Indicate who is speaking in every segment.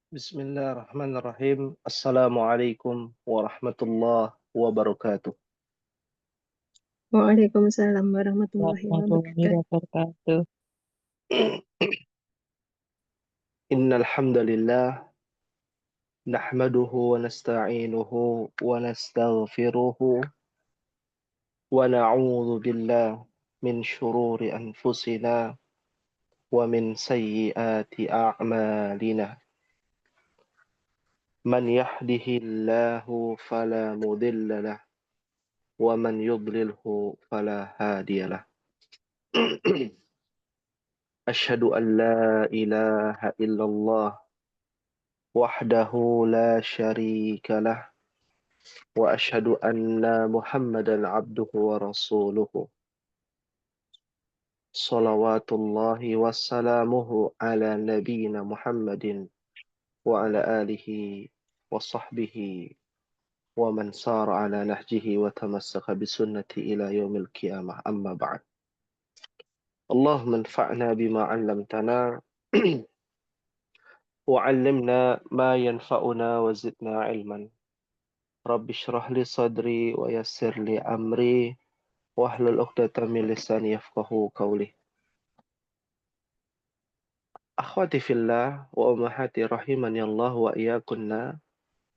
Speaker 1: Bismillahirrahmanirrahim. Assalamualaikum warahmatullahi wabarakatuh.
Speaker 2: Waalaikumsalam warahmatullahi
Speaker 3: Warahmatullahi
Speaker 2: wabarakatuh.
Speaker 3: wabarakatuh.
Speaker 1: Innal hamdalillah nahmaduhu wa nasta'inuhu wa nastaghfiruhu wa na'udzu billah min shururi anfusina wa min sayyiati a'malina. Man yahdihillahu fala mudilla lah wa man yudlilhu fala hadiyalah. Asyhadu an la ilaha illallah وحده لا شريك له وأشهد أن محمدا عبده ورسوله صلوات الله وسلامه على نبينا محمد وعلى آله وصحبه ومن سار على نهجه وتمسك بسنته إلى يوم القيامة أما بعد اللهم انفعنا بما علمتنا وعلمنا ما ينفعنا وزدنا علما رب اشرح لي صدري ويسر لي أمري wahlul 'uqdatam min lisani yafqahu qawli. Akhwati fillah wa ummahati rahimani Allah wa iyyakunna.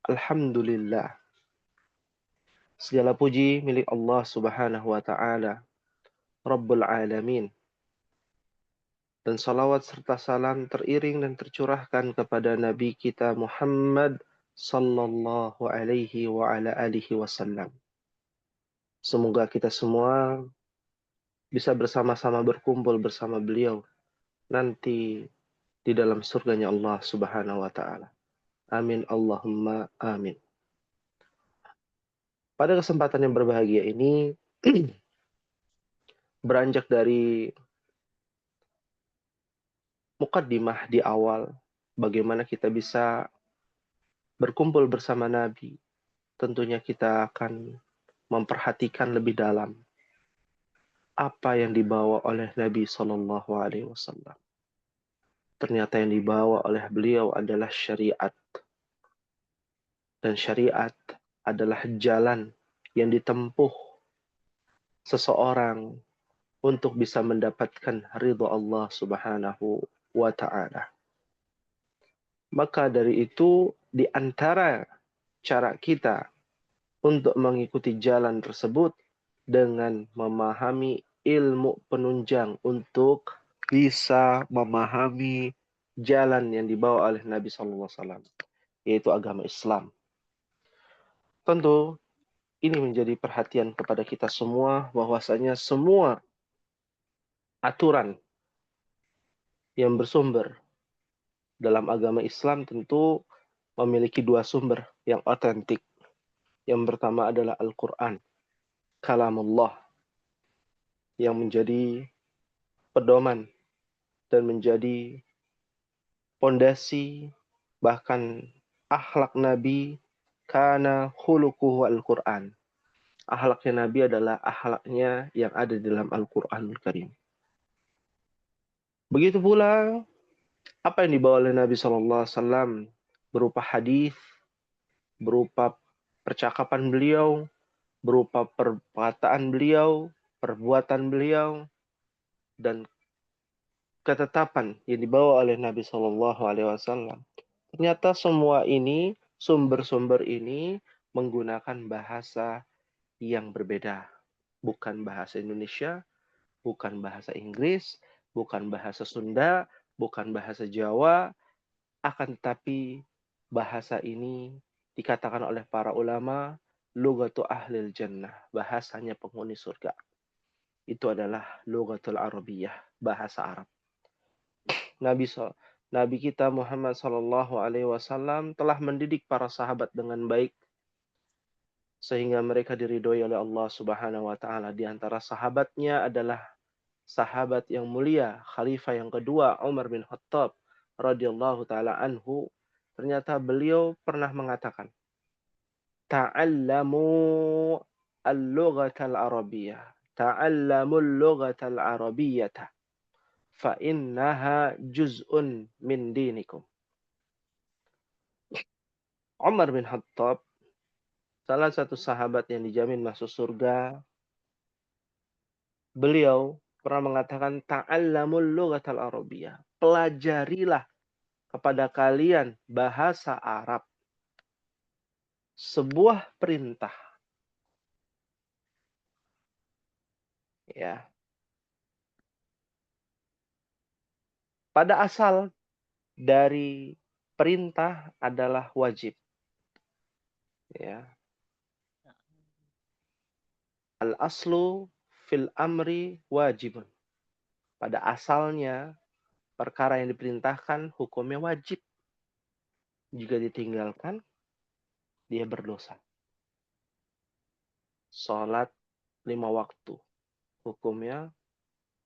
Speaker 1: Alhamdulillah. Segala puji milik Allah Subhanahu wa taala, Rabbul Alamin. Dan salawat serta salam teriring dan tercurahkan kepada Nabi kita Muhammad sallallahu alaihi wa ala alihi wasallam. Semoga kita semua bisa bersama-sama berkumpul bersama beliau nanti di dalam surganya Allah Subhanahu wa taala. Amin Allahumma amin. Pada kesempatan yang berbahagia ini beranjak dari mukaddimah di awal bagaimana kita bisa berkumpul bersama Nabi. Tentunya kita akan memperhatikan lebih dalam apa yang dibawa oleh Nabi Shallallahu Alaihi Wasallam. Ternyata yang dibawa oleh beliau adalah syariat. Dan syariat adalah jalan yang ditempuh seseorang untuk bisa mendapatkan ridha Allah Subhanahu wa ta'ala. Maka dari itu, di antara cara kita untuk mengikuti jalan tersebut dengan memahami ilmu penunjang untuk bisa memahami jalan yang dibawa oleh Nabi SAW, yaitu agama Islam. Tentu ini menjadi perhatian kepada kita semua bahwasanya semua aturan yang bersumber dalam agama Islam tentu memiliki dua sumber yang otentik. Yang pertama adalah Al-Quran, kalamullah, yang menjadi pedoman dan menjadi pondasi bahkan akhlak Nabi, kana khuluquhu Al-Quran. Akhlaknya Nabi adalah akhlaknya yang ada di dalam Al-Quranul Karim. Begitu pula apa yang dibawa oleh Nabi SAW berupa hadis, berupa percakapan beliau, berupa perkataan beliau, perbuatan beliau, dan ketetapan yang dibawa oleh Nabi Shallallahu Alaihi Wasallam. Ternyata semua ini, sumber-sumber ini menggunakan bahasa yang berbeda. Bukan bahasa Indonesia, bukan bahasa Inggris, bukan bahasa Sunda, bukan bahasa Jawa, akan tetapi bahasa ini dikatakan oleh para ulama lugatu ahlil jannah, bahasanya penghuni surga. Itu adalah lugatul arabiyah, bahasa Arab. Nabi kita Muhammad sallallahu alaihi wasallam telah mendidik para sahabat dengan baik sehingga mereka diridhoi oleh Allah Subhanahu wa taala. Di antara sahabatnya adalah sahabat yang mulia, khalifah yang kedua Umar bin Khattab radhiyallahu taala anhu. Ternyata beliau pernah mengatakan, "Ta'allamu al-lughatal arabiyyah. Ta'allamul lughatal arabiyyah. Fa innaha juz'un min dinikum." Umar bin Khattab, salah satu sahabat yang dijamin masuk surga, beliau pernah mengatakan ta'allamul lughatal arabiyyah. Pelajarilah kepada kalian bahasa Arab. Sebuah perintah. Ya. Pada asal dari perintah adalah wajib. Ya. Al-aslu fil amri wajibun. Pada asalnya perkara yang diperintahkan hukumnya wajib. Jika ditinggalkan, dia berdosa. Salat 5 waktu. Hukumnya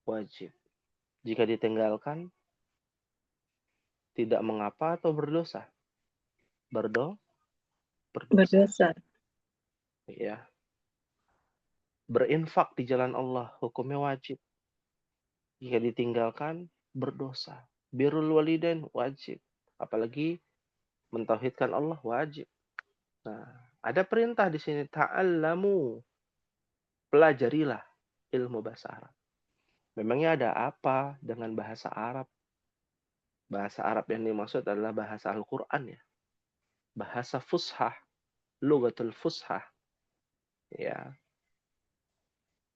Speaker 1: wajib. Jika ditinggalkan, tidak mengapa atau berdosa. Berdosa.
Speaker 2: Berdosa.
Speaker 1: Ya. Berinfak di jalan Allah, hukumnya wajib. Jika ditinggalkan, berdosa. Birrul walidain wajib. Apalagi mentauhidkan Allah wajib. Nah, ada perintah di sini, ta'allamu. Pelajarilah ilmu bahasa Arab. Memangnya ada apa dengan bahasa Arab? Bahasa Arab yang dimaksud adalah bahasa Al-Quran ya. Bahasa fushah, lughatul fushah. Ya.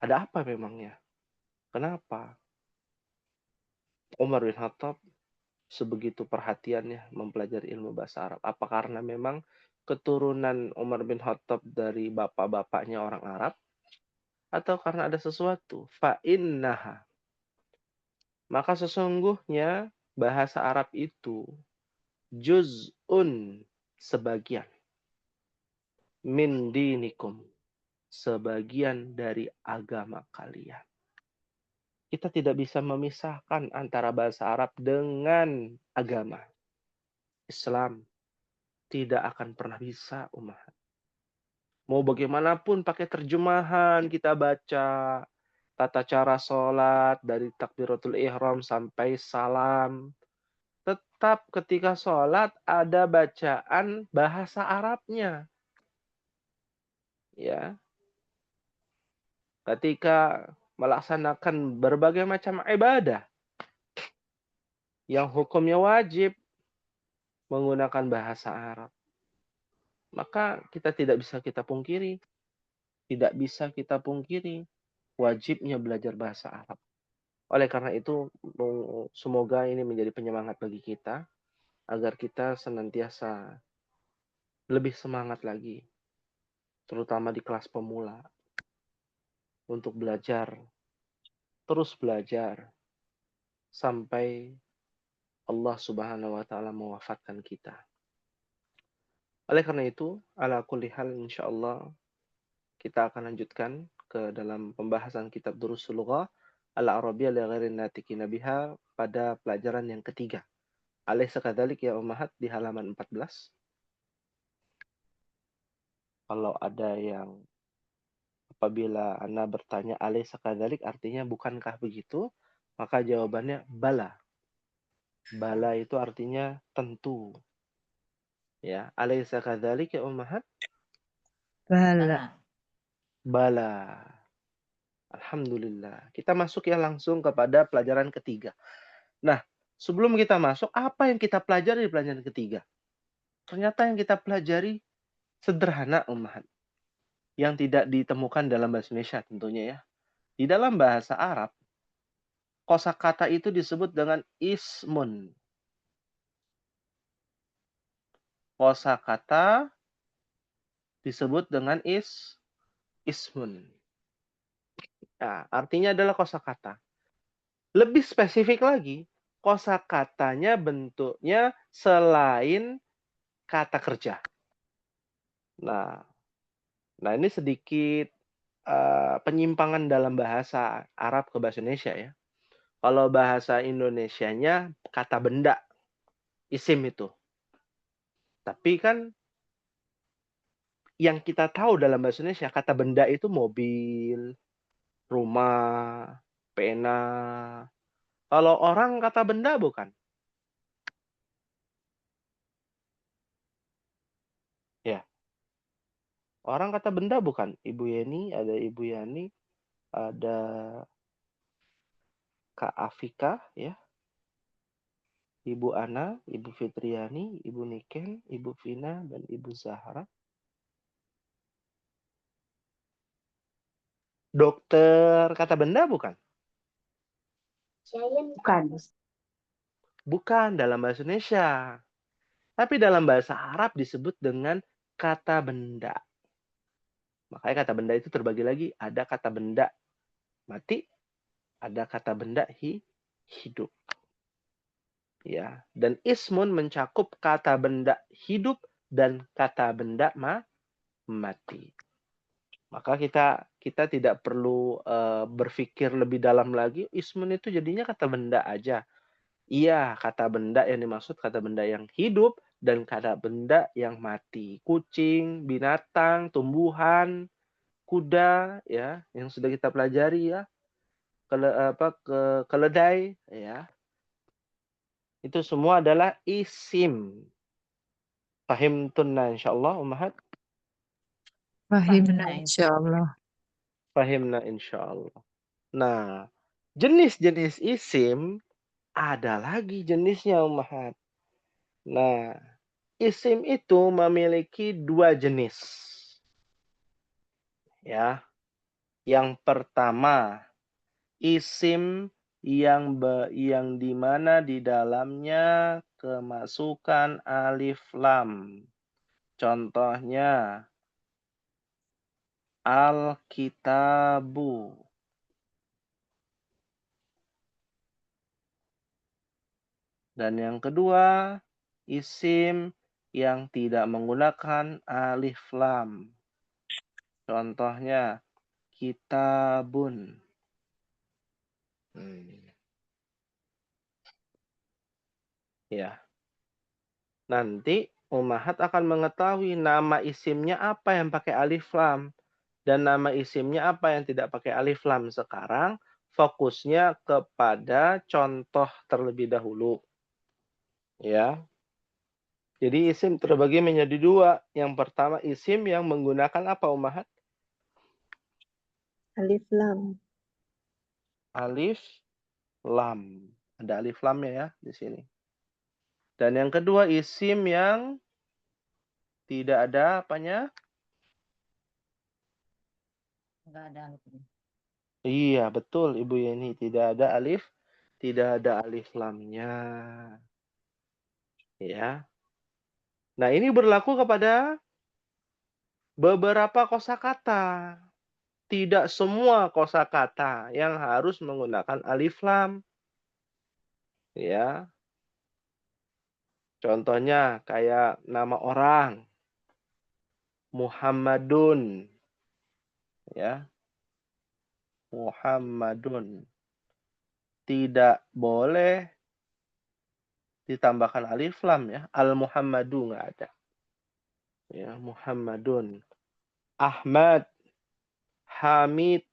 Speaker 1: Ada apa memangnya? Kenapa Umar bin Khattab sebegitu perhatiannya mempelajari ilmu bahasa Arab? Apa karena memang keturunan Umar bin Khattab dari bapak-bapaknya orang Arab? Atau karena ada sesuatu? Fa'innaha. Maka sesungguhnya bahasa Arab itu juz'un, sebagian, min dinikum, sebagian dari agama kalian. Kita tidak bisa memisahkan antara bahasa Arab dengan agama. Islam tidak akan pernah bisa, umat. Mau bagaimanapun pakai terjemahan kita baca, tata cara sholat dari takbiratul ihram sampai salam. Tetap ketika sholat ada bacaan bahasa Arabnya. Ya, ketika melaksanakan berbagai macam ibadah yang hukumnya wajib menggunakan bahasa Arab, maka kita tidak bisa kita pungkiri wajibnya belajar bahasa Arab. Oleh karena itu, semoga ini menjadi penyemangat bagi kita agar kita senantiasa lebih semangat lagi, terutama di kelas pemula, untuk belajar, terus belajar sampai Allah Subhanahu wa taala mewafatkan kita. Oleh karena itu, ala kulli hal insyaallah kita akan lanjutkan ke dalam pembahasan kitab Durusul Lughah Al-Arabiyyah li ghairi natiqina biha pada pelajaran yang ketiga. Alaysa kadzalik ya ummahat di halaman 14. Kalau ada yang apabila Anda bertanya alaysa kadzalik artinya bukankah begitu? Maka jawabannya bala. Bala itu artinya tentu. Ya, alaysa kadzalik ya ummahat?
Speaker 2: Bala.
Speaker 1: Bala. Alhamdulillah. Kita masuk ya langsung kepada pelajaran ketiga. Nah, sebelum kita masuk, apa yang kita pelajari di pelajaran ketiga? Ternyata yang kita pelajari sederhana, ummahat. Yang tidak ditemukan dalam bahasa Indonesia tentunya ya. Di dalam bahasa Arab, kosakata itu disebut dengan ismun. Kosakata disebut dengan ismun. Nah, artinya adalah kosakata. Lebih spesifik lagi, kosakatanya bentuknya selain kata kerja. Nah, ini sedikit penyimpangan dalam bahasa Arab ke bahasa Indonesia ya. Kalau bahasa Indonesianya kata benda, isim itu. Tapi kan yang kita tahu dalam bahasa Indonesia kata benda itu mobil, rumah, pena. Kalau orang kata benda, bukan? Orang kata benda bukan? Ibu Yeni, ada Ibu Yani, ada Kak Afika, ya. Ibu Ana, Ibu Fitriani, Ibu Niken, Ibu Vina, dan Ibu Zahra. Dokter kata benda bukan?
Speaker 2: Bukan.
Speaker 1: Bukan dalam bahasa Indonesia. Tapi dalam bahasa Arab disebut dengan kata benda. Makanya kata benda itu terbagi lagi. Ada kata benda mati, ada kata benda hidup. Ya, dan ismun mencakup kata benda hidup dan kata benda mati. Maka kita tidak perlu berpikir lebih dalam lagi. Ismun itu jadinya kata benda aja. Iya, kata benda yang dimaksud kata benda yang hidup dan kata benda yang mati. Kucing, binatang, tumbuhan, kuda, ya, yang sudah kita pelajari ya, keledai, ya, itu semua adalah isim. Fahimtunna insyaallah, Ummahat.
Speaker 2: Fahimna insyaallah.
Speaker 1: Fahimna insyaallah. Nah, jenis-jenis isim ada lagi jenisnya, Ummahat. Nah, isim itu memiliki dua jenis. Ya. Yang pertama, isim yang dimana di dalamnya kemasukan alif lam. Contohnya, al-kitabu. Dan yang kedua, isim yang tidak menggunakan alif lam. Contohnya, kitabun. Ya. Nanti Ummahat akan mengetahui nama isimnya apa yang pakai alif lam dan nama isimnya apa yang tidak pakai alif lam. Sekarang fokusnya kepada contoh terlebih dahulu. Ya. Jadi isim terbagi menjadi dua. Yang pertama isim yang menggunakan apa, Ummahat?
Speaker 2: Alif lam.
Speaker 1: Alif lam. Ada alif lamnya ya di sini. Dan yang kedua isim yang tidak ada apanya?
Speaker 2: Enggak ada alif.
Speaker 1: Iya, betul Ibu Yeni. Tidak ada alif lamnya. Ya. Nah, ini berlaku kepada beberapa kosakata. Tidak semua kosakata yang harus menggunakan alif lam. Ya. Contohnya kayak nama orang. Muhammadun. Ya. Muhammadun. Tidak boleh ditambahkan alif lam ya. Al-Muhammadu nggak ada. Ya, Muhammadun. Ahmad, Hamid.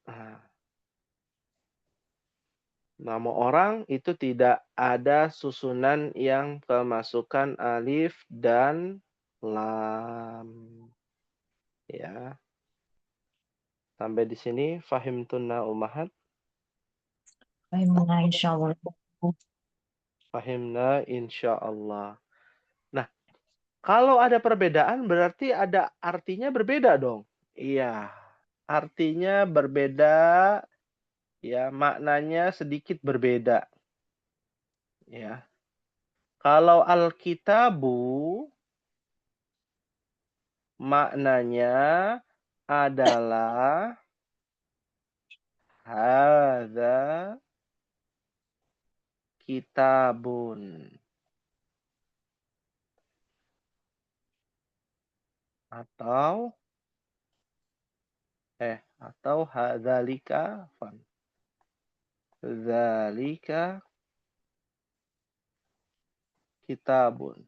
Speaker 1: Nama orang itu tidak ada susunan yang kemasukan alif dan lam. Ya. Sampai di sini fahimtunna Ummahat.
Speaker 2: Fahimna insyaallah.
Speaker 1: Fahimna insyaallah. Nah, kalau ada perbedaan berarti ada artinya berbeda dong. Iya. Artinya berbeda, ya, maknanya sedikit berbeda. Ya. Kalau Alkitabu maknanya adalah hadza kitabun. Atau hadzalika fan. Dzalika kitabun.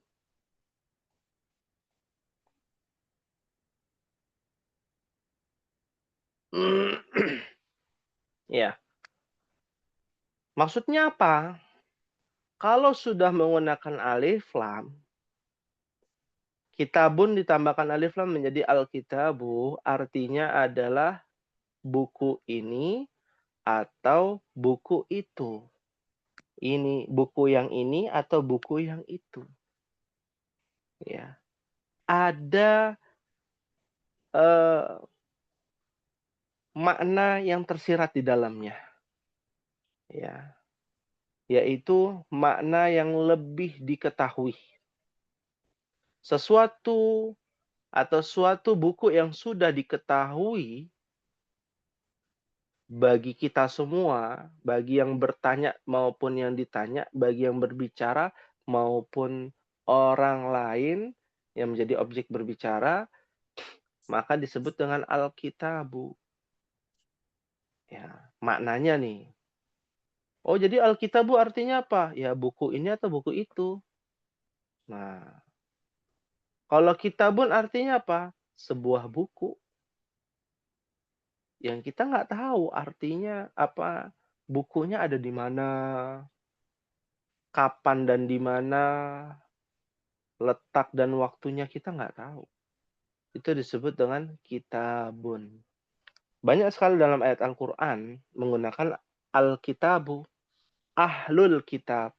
Speaker 1: Ya. Maksudnya apa? Kalau sudah menggunakan alif lam, Kitabun ditambahkan alif lam menjadi al-kitabu, artinya adalah buku ini atau buku itu. Ini buku yang ini atau buku yang itu. Ya. Ada makna yang tersirat di dalamnya. Ya. Yaitu makna yang lebih diketahui. Sesuatu atau suatu buku yang sudah diketahui bagi kita semua, bagi yang bertanya maupun yang ditanya, bagi yang berbicara maupun orang lain yang menjadi objek berbicara, maka disebut dengan Alkitabu. Ya, maknanya nih. Oh, jadi Alkitabu artinya apa? Ya, buku ini atau buku itu. Nah, kalau kitabun artinya apa? Sebuah buku yang kita nggak tahu artinya apa, bukunya ada di mana, kapan dan di mana, letak dan waktunya kita nggak tahu. Itu disebut dengan kitabun. Banyak sekali dalam ayat Al-Quran menggunakan Al-Kitabu, Ahlul Kitab.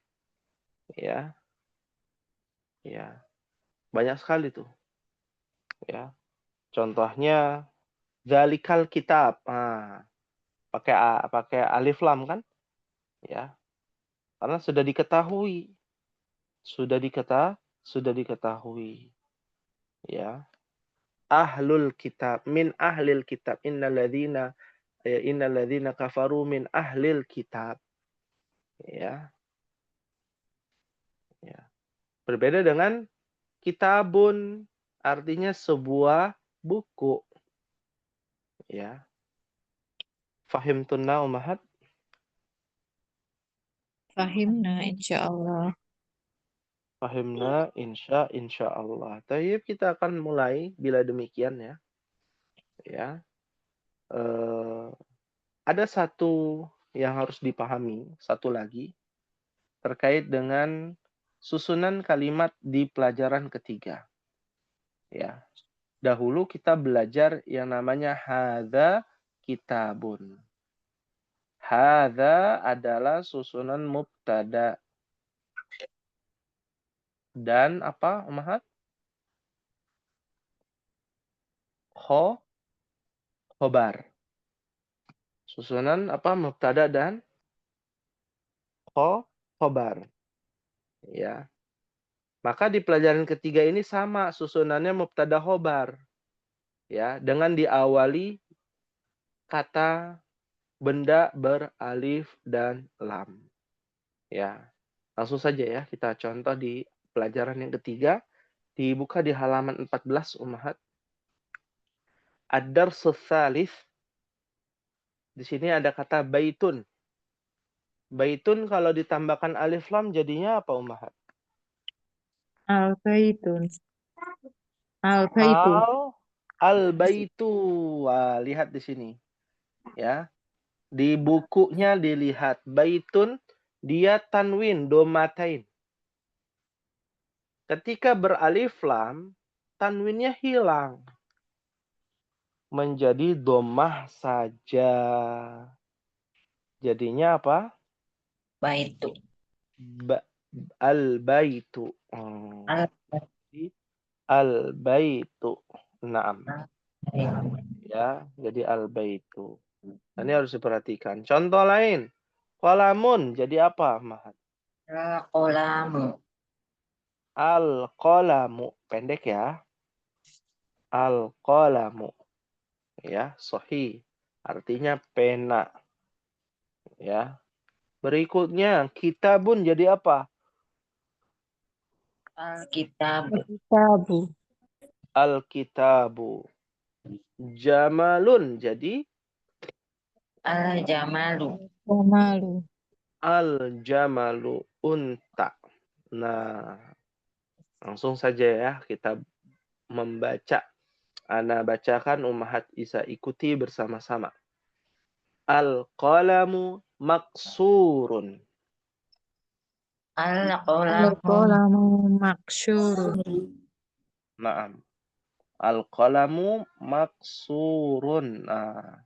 Speaker 1: Ya, ya, banyak sekali tuh. Ya, contohnya Zalikal Kitab. Nah, pakai alif lam kan? Ya, karena sudah diketahui. Ya, ahlul kitab min ahlil kitab innalladzina kafaru min ahlil kitab. Ya, ya. Berbeda dengan kitabun, artinya sebuah buku. Ya. Fahimtunna umahat?
Speaker 2: Fahimna insyaallah.
Speaker 1: Fahimna insya Allah. Tayyib, kita akan mulai bila demikian ya. Ya. Ada satu yang harus dipahami, satu lagi terkait dengan susunan kalimat di pelajaran ketiga. Ya. Dahulu kita belajar yang namanya hadza kitabun. Hadza adalah susunan mubtada. Dan apa, Umahat? Khobar. Susunan apa? Mubtada dan khobar. Ya. Maka di pelajaran ketiga ini sama susunannya mubtada khobar. Ya, dengan diawali kata benda beralif dan lam. Ya. Langsung saja ya kita contoh di pelajaran yang ketiga. Dibuka di halaman 14 Umahat. Ad-darsus tsalits. Di sini ada kata baitun. Baitun kalau ditambahkan alif lam jadinya apa Umahat?
Speaker 2: Al-baitun. Al-baitu.
Speaker 1: Al-baitu. Wah, lihat di sini. Ya. Di bukunya dilihat baitun, dia tanwin domatain. Ketika beralif lam, tanwinnya hilang. Menjadi domah saja. Jadinya apa?
Speaker 2: Baitu.
Speaker 1: Al-baitu.
Speaker 2: Al
Speaker 1: Al-baitu. Naam. Ya, jadi al-baitu. Ini harus diperhatikan. Contoh lain. Qalamun jadi apa, Mahat?
Speaker 2: qalamu.
Speaker 1: Al-qalamu. Pendek ya. Al-qalamu. Ya, sahih. Artinya pena. Ya. Berikutnya, kitabun jadi apa?
Speaker 2: Al-kitabu. Kitabu.
Speaker 1: Al-kitabu. Jamalun jadi
Speaker 2: Al-jamalu. Jamalu.
Speaker 1: al-jamalu unta. Nah, langsung saja ya kita membaca. Ana bacakan, Ummahat Isa ikuti bersama-sama. Al-qalamu maksurun.
Speaker 2: Al-qalamu maksyurun.
Speaker 1: Naam. Al-qalamu maksurun. Nah,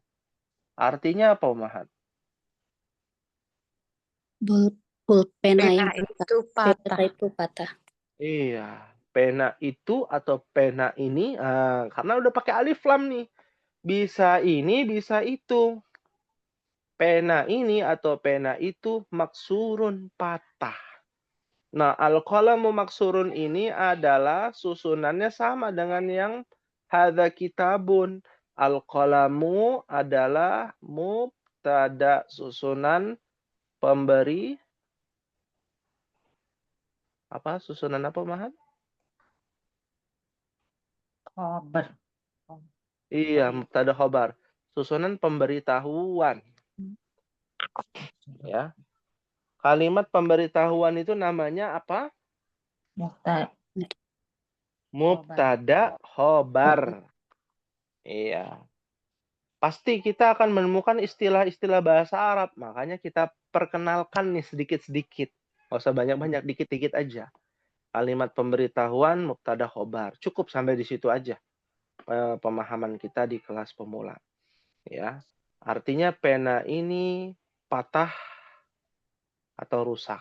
Speaker 1: artinya apa, Umahat?
Speaker 3: Pulpena
Speaker 2: Pena
Speaker 3: yang
Speaker 2: itu
Speaker 3: pena
Speaker 2: patah.
Speaker 3: itu patah.
Speaker 1: Iya, pena itu atau pena ini, karena udah pakai alif lam nih. Bisa ini, bisa itu. Pena ini atau pena itu maksurun patah. Nah, al-qalamu maksurun ini adalah susunannya sama dengan yang hadza kitabun. Al-qalamu adalah mubtada, susunan pemberi apa? Susunan apa, Mahat?
Speaker 2: Khobar.
Speaker 1: Iya, mubtada khobar. Susunan pemberitahuan, ya. Kalimat pemberitahuan itu namanya apa?
Speaker 2: Muhtar.
Speaker 1: Mubtada khobar. Iya. Pasti kita akan menemukan istilah-istilah bahasa Arab. Makanya kita perkenalkan nih sedikit-sedikit. Nggak usah banyak-banyak, dikit-dikit aja. Kalimat pemberitahuan, mubtada khobar. Cukup sampai di situ aja pemahaman kita di kelas pemula. Ya. Artinya pena ini patah atau rusak.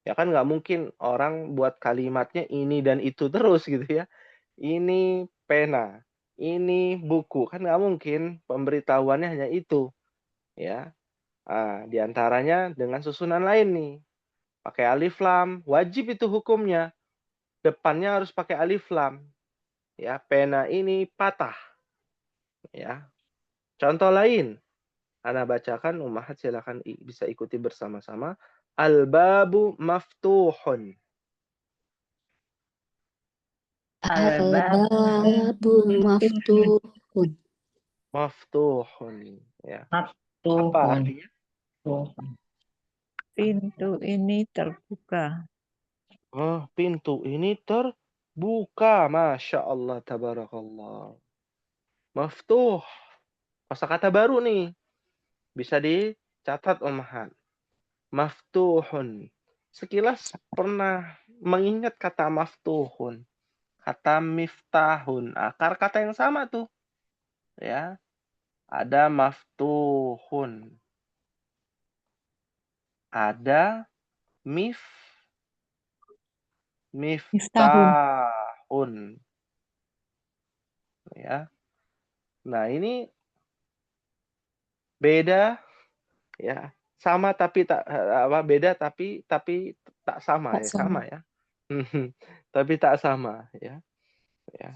Speaker 1: Ya kan nggak mungkin orang buat kalimatnya ini dan itu terus gitu ya. Ini pena, ini buku. Kan nggak mungkin pemberitahuannya hanya itu. Ya, di antaranya dengan susunan lain nih. Pakai alif lam, wajib itu hukumnya. Depannya harus pakai alif lam. Ya, pena ini patah. Ya. Contoh lain, Ana bacakan, Ummahat silakan bisa ikuti bersama-sama. Al-babu maftuhun.
Speaker 3: Al-babu maftuhun.
Speaker 1: Maftuhun. Ya. Apa
Speaker 2: Maftuhun.
Speaker 1: artinya?
Speaker 4: Pintu ini terbuka.
Speaker 1: Oh, pintu ini terbuka. Masya Allah, tabarakallah. Maftuh. Kosakata baru nih. Bisa dicatat, Ummahat. Maftuhun. Sekilas pernah mengingat kata maftuhun. Kata miftahun. Akar kata yang sama tuh. Ya. Ada maftuhun. Ada
Speaker 4: Miftahun.
Speaker 1: miftahun. Ya. Nah, ini beda ya. Sama tapi tak beda tapi tak sama
Speaker 3: Tak
Speaker 1: ya,
Speaker 3: sama.
Speaker 1: sama ya. Tapi tak sama ya. Ya.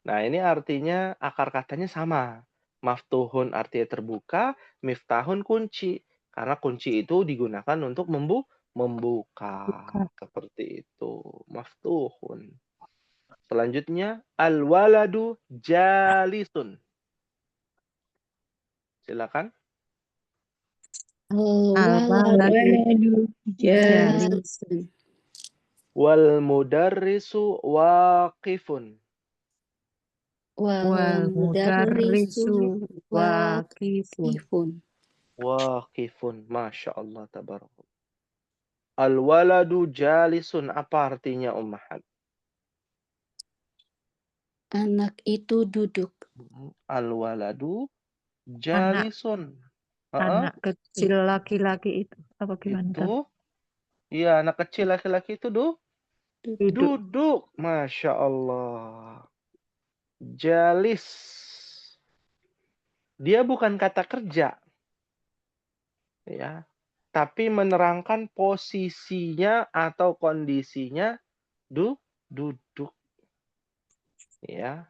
Speaker 1: Nah, ini artinya akar katanya sama. Maftuhun artinya terbuka, miftahun kunci. Karena kunci itu digunakan untuk membuka. Seperti itu. Maftuhun. Selanjutnya, al-waladu jalisun. Silakan.
Speaker 3: Al-waladu
Speaker 4: Al-waladu
Speaker 3: jalisun.
Speaker 1: Wal mudarrisu waqifun.
Speaker 4: wal mudarrisu waqifun.
Speaker 3: waqifun.
Speaker 1: Waqifun. Masya Allah. Tabarakallah. Al-waladu jalisun. Apa artinya, Ummahat?
Speaker 3: Anak itu duduk.
Speaker 1: Al-waladu jalisun.
Speaker 4: Anak kecil laki-laki itu. Apa gimana?
Speaker 1: Itu, iya, anak kecil laki-laki itu
Speaker 4: Duduk.
Speaker 1: duduk. Masya Allah. Jalis. Dia bukan kata kerja. Ya. Tapi menerangkan posisinya atau kondisinya duduk. Ya.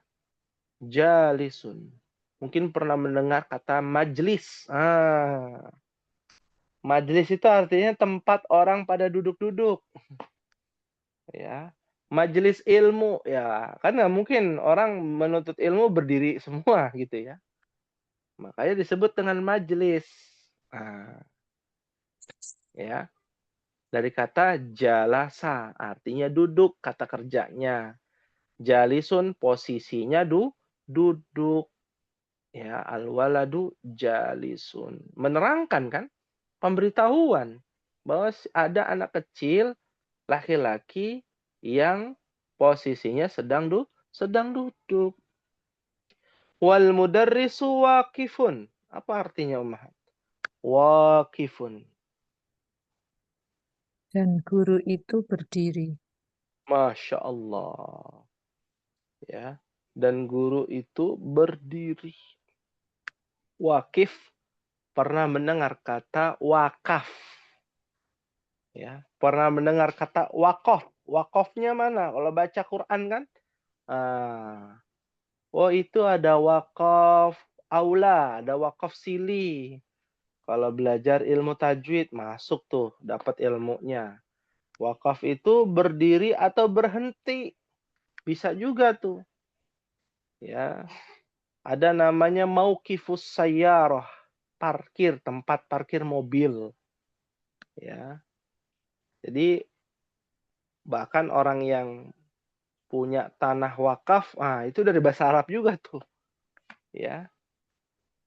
Speaker 1: Jalisun. Mungkin pernah mendengar kata majlis. Majlis itu artinya tempat orang pada duduk-duduk. Ya. Majelis ilmu, ya kan nggak mungkin orang menuntut ilmu berdiri semua gitu ya. Makanya disebut dengan majelis. Ya. Dari kata jalasa, artinya duduk, kata kerjanya. Jalisun, posisinya duduk. Ya, al-waladu jalisun. Menerangkan kan? Pemberitahuan bahwa ada anak kecil laki-laki yang Posisinya sedang duduk. Wal mudarrisu waqifun. Apa artinya Ummahat? Waqifun.
Speaker 4: Dan guru itu berdiri.
Speaker 1: Masya Allah. Ya. Dan guru itu berdiri. Waqif. Pernah mendengar kata wakaf? Ya. Pernah mendengar kata wakof? Wakofnya mana? Kalau baca Quran kan? Oh itu ada wakof aula, ada wakof sili. Kalau belajar ilmu tajwid masuk tuh, dapat ilmunya. Wakaf itu berdiri atau berhenti. Bisa juga tuh. Ya. Ada namanya mauqifus sayyarah, parkir, tempat parkir mobil. Ya. Jadi bahkan orang yang punya tanah wakaf, itu dari bahasa Arab juga tuh. Ya.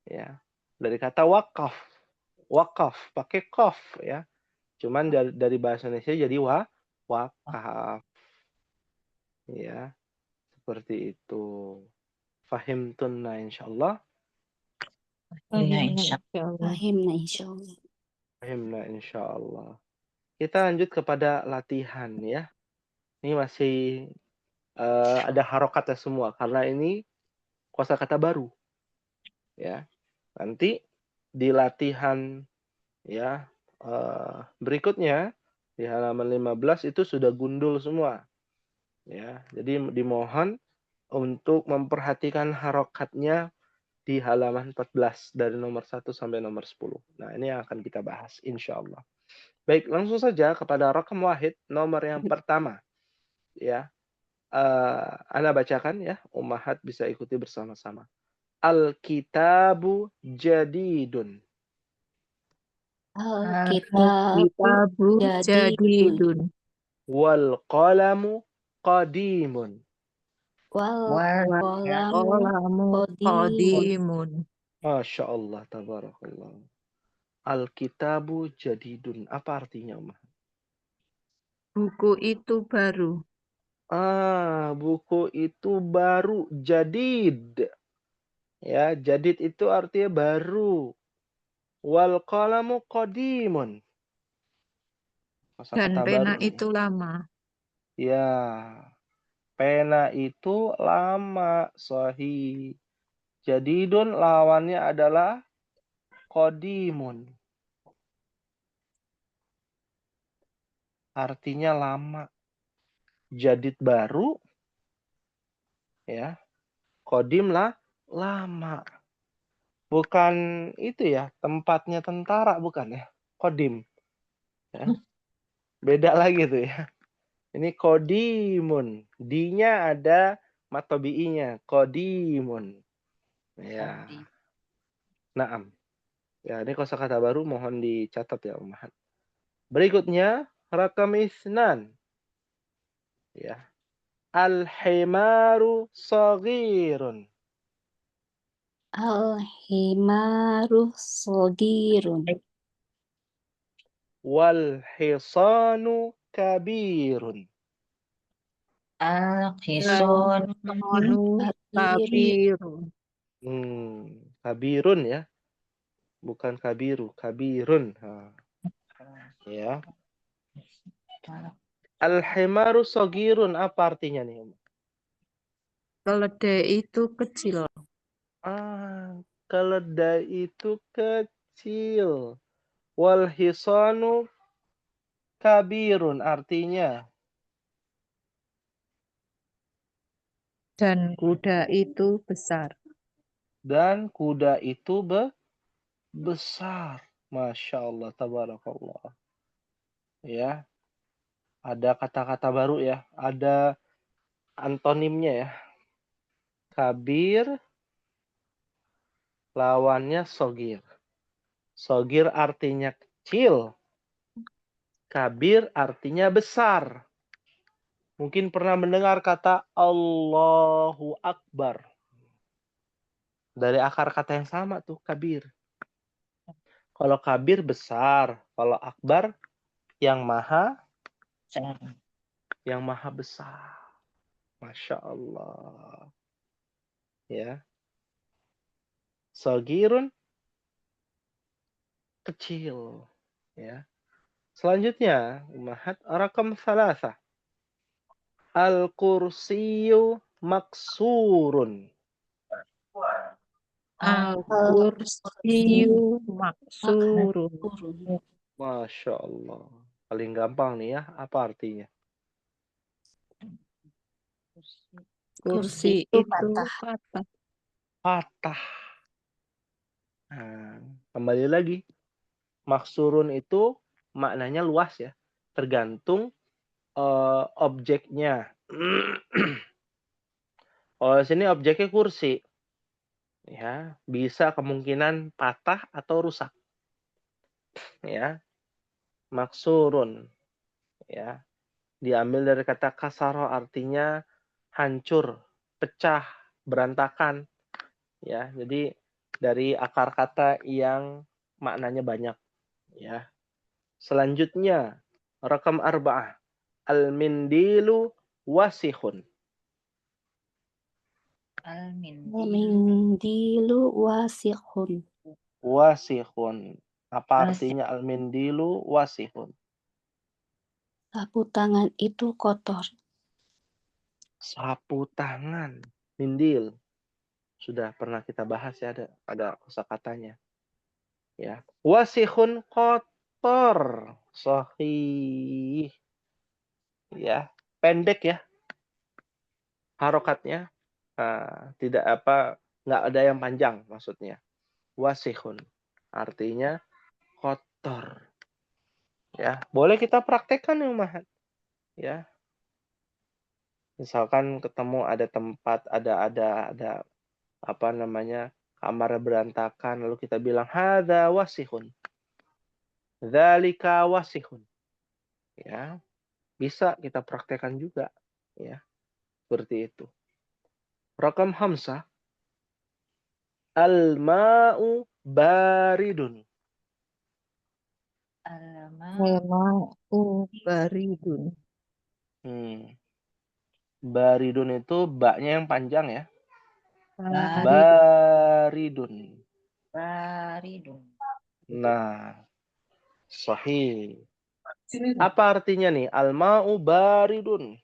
Speaker 1: Ya. Dari kata wakaf. Wakaf pakai qaf ya. Cuman dari bahasa Indonesia jadi wakaf. Ya, seperti itu. Fahimtunna insyaallah.
Speaker 2: Iya,
Speaker 4: Amin,
Speaker 2: insya
Speaker 4: insyaallah.
Speaker 3: Fahimna insyaallah.
Speaker 1: Fahimna insyaallah. Kita lanjut kepada latihan ya. Ini masih ada harokatnya semua karena ini kosakata baru. Ya. Nanti di latihan ya berikutnya di halaman 15 itu sudah gundul semua. Ya, jadi dimohon untuk memperhatikan harokatnya di halaman 14 dari nomor 1 sampai nomor 10. Nah, ini yang akan kita bahas insya Allah. Baik, langsung saja kepada rakam wahid nomor yang pertama. Ya, Ana bacakan ya, Ummahat bisa ikuti bersama-sama. Al-kitabu jadidun.
Speaker 3: Alkitabu
Speaker 4: Kitabu
Speaker 3: jadidun.
Speaker 4: jadidun.
Speaker 1: Wal qalamu qadimun.
Speaker 3: Wal
Speaker 2: Wal
Speaker 3: qalamu
Speaker 4: Qalamu
Speaker 3: qadimun.
Speaker 4: qadimun.
Speaker 1: Masya Allah, tabarakallah. Al-kitabu jadidun. Apa artinya, Ummahat?
Speaker 4: Buku itu baru.
Speaker 1: Buku itu baru, jadid. Ya, jadid itu artinya baru. Wal qalamu qadimun.
Speaker 4: Dan
Speaker 1: Kosakata
Speaker 4: pena
Speaker 1: baru nih.
Speaker 4: itu lama.
Speaker 1: Ya, pena itu lama, sahih. Jadidun lawannya adalah qadimun. Artinya lama. Jadid baru, ya. Qadim lah, lama. Bukan itu ya, tempatnya tentara bukan ya. Qadim. Ya. Beda lagi tuh ya. Ini qadimun. D-nya ada matobi'inya. Qadimun. Ya. Naam. Ya, ini kosakata baru mohon dicatat ya, Ummahat. Berikutnya, rakam isnan. Ya. Al-himaru saghirun.
Speaker 3: Al-himaru sogirun.
Speaker 1: Wal hisanu kabirun.
Speaker 2: Al-Qison
Speaker 4: Anu kabirun.
Speaker 1: Kabirun ya. Bukan kabiru, kabirun. Ya. Al-himaru sogirun. Apa artinya nih?
Speaker 4: Keledai itu kecil.
Speaker 1: Keledai itu kecil. Wal hisanu kabirun. Artinya.
Speaker 4: Dan kuda itu besar.
Speaker 1: Dan kuda itu besar. Masya Allah, tabarakallah. Ya. Ada kata-kata baru ya. Ada antonimnya ya. Kabir lawannya sogir. Sogir artinya kecil. Kabir artinya besar. Mungkin pernah mendengar kata Allahu Akbar. Dari akar kata yang sama tuh, kabir. Kalau kabir besar. Kalau akbar yang maha besar. Masya Allah. Ya. Sagirun, kecil. Ya. Selanjutnya, ummahat rakam thalatha. Al-kursiyu maksurun.
Speaker 4: Al-kursiyu maksurun.
Speaker 3: Kurun.
Speaker 1: Masya Allah. Paling gampang nih ya. Apa artinya?
Speaker 4: Kursi
Speaker 3: itu
Speaker 4: itu
Speaker 3: patah.
Speaker 4: patah.
Speaker 1: Patah. Nah, kembali lagi. Maksurun itu maknanya luas ya. Tergantung objeknya. Oh, sini objeknya kursi. Ya, bisa kemungkinan patah atau rusak. Ya, maksurun. Ya, diambil dari kata kasaro artinya hancur, pecah, berantakan. Ya, jadi dari akar kata yang maknanya banyak. Ya. Selanjutnya, rakam arba'ah. Al-mindilu wasihun.
Speaker 3: Mindilu wasihun.
Speaker 1: Wasihun. Apa artinya al-mindilu wasihun?
Speaker 3: Sapu tangan itu kotor.
Speaker 1: Sapu tangan. Mindil. Sudah pernah kita bahas ya, ada kosakatanya. Ya. Wasihun kotor. Sahih. Ya. Pendek ya harokatnya. Tidak nggak ada yang panjang maksudnya. Wasihun. Artinya kotor. Ya, boleh kita praktekkan ya, Umahat. Ya. Misalkan ketemu ada tempat ada apa namanya? Kamar berantakan lalu kita bilang hadza wasihun. Dzalika wasihun. Ya, bisa kita praktekkan juga, ya. Seperti itu. Rakam hamsah. Al-ma'u baridun.
Speaker 4: Al-ma'u baridun.
Speaker 1: Baridun itu baknya yang panjang ya.
Speaker 4: Baridun.
Speaker 1: Baridun. Nah, sahih. Apa artinya nih? Al-ma'u baridun.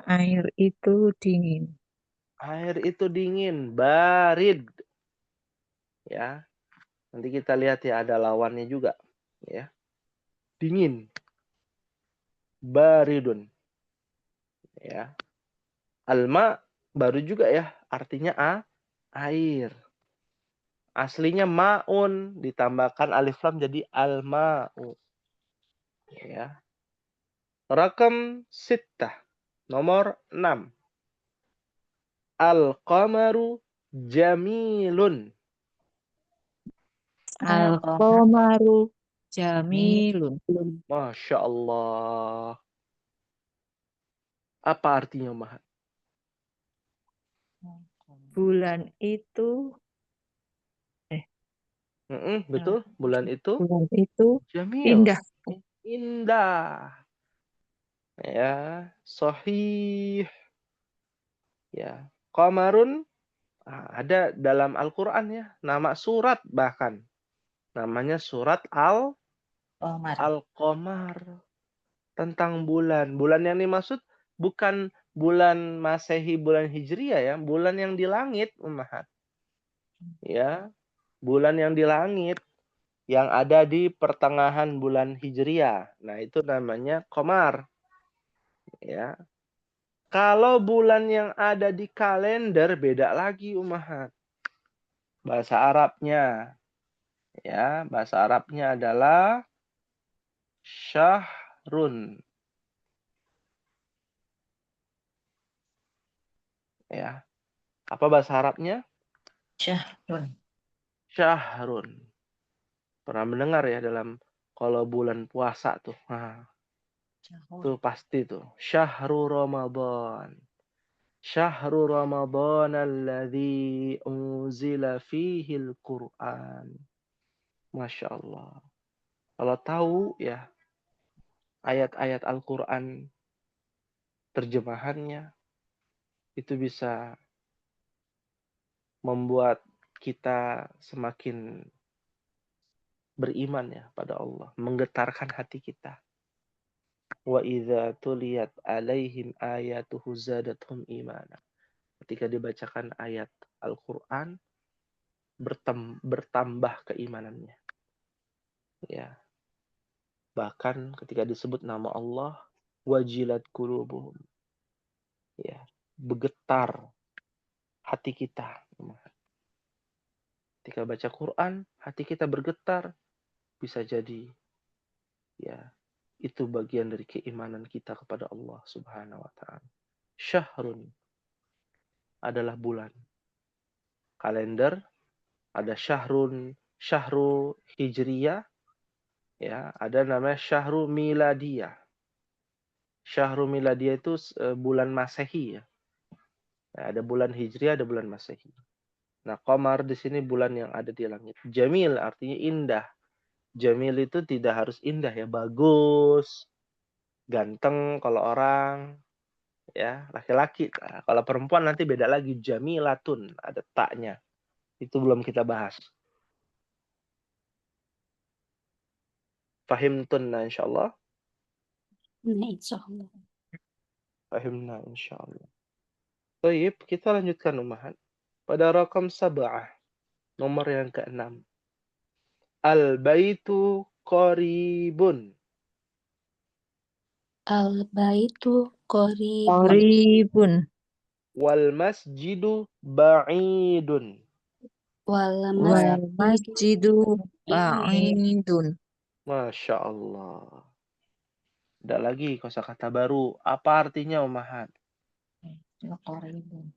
Speaker 4: Air itu dingin.
Speaker 1: Air itu dingin, barid. Ya. Nanti kita lihat ya ada lawannya juga, ya. Dingin. Baridun. Ya. Alma baru juga ya, artinya air. Aslinya maun ditambahkan alif lam jadi al-ma'u. Ya. Rakam sittah. Nomor 6. Al-qamaru jamilun.
Speaker 4: Al-qamaru jamilun.
Speaker 1: Masya Allah. Apa artinya, Mahat?
Speaker 4: Bulan itu
Speaker 1: Betul. Bulan itu jamil.
Speaker 4: indah.
Speaker 1: Indah. Ya. Sahih. Ya. Qamarun ada dalam Al-Quran ya. Nama surat bahkan. Namanya surat Al-Qamar. Tentang bulan. Bulan yang dimaksud bukan bulan Masehi, bulan Hijriah ya. Bulan yang di langit, Ummahat. Ya. Bulan yang di langit. Yang ada di pertengahan bulan Hijriah. Nah, itu namanya Qamar. Ya. Kalau bulan yang ada di kalender beda lagi, Ummahat. Bahasa Arabnya. Ya, bahasa Arabnya adalah syahrun. Ya. Apa bahasa Arabnya? Syahrun. Pernah mendengar ya dalam kalau bulan puasa tuh. Nah, tuh pasti tuh. Syahrul Ramadan. Syahrul Ramadan alladzi unzila fihi al-Qur'an. Masya Allah. Kalau tahu ya ayat-ayat Al-Quran terjemahannya itu bisa membuat kita semakin beriman ya pada Allah, menggetarkan hati kita. Wa idza tuliyat alaihim ayatuhu zadatuhum imana. Ketika dibacakan ayat Al-Qur'an bertambah keimanannya. Ya. Bahkan ketika disebut nama Allah, wajilat qulubuhum. Ya, bergetar hati kita. Ketika baca Quran, hati kita bergetar, bisa jadi ya itu bagian dari keimanan kita kepada Allah Subhanahu wa taala. Syahrun adalah bulan. Kalender ada syahru hijriyah, ya, ada namanya syahru miladiyah. Syahru miladiyah itu bulan Masehi ya. Nah, ada bulan hijriyah, ada bulan Masehi. Nah, qamar di sini bulan yang ada di langit. Jamil artinya indah. Jamil itu tidak harus indah ya, bagus, ganteng kalau orang, ya, laki-laki. Nah, kalau perempuan nanti beda lagi, jamilatun, ada taknya. Itu belum kita bahas. Fahimtunna insyaallah.
Speaker 3: Nah, insyaallah.
Speaker 1: Fahimna insyaallah. Baik, kita lanjutkan Ummahat. Pada rakam sab'ah, nomor yang ke-6. Al-baitu qaribun.
Speaker 3: Al-baitu qaribun.
Speaker 4: Qoribun.
Speaker 1: Wal masjidu ba'idun.
Speaker 3: Wal
Speaker 4: Wal
Speaker 3: masjidu
Speaker 4: masjidu ba'idun.
Speaker 1: Masya Allah. Ada lagi kosakata baru. Apa artinya Ummahat?
Speaker 2: Qoribun.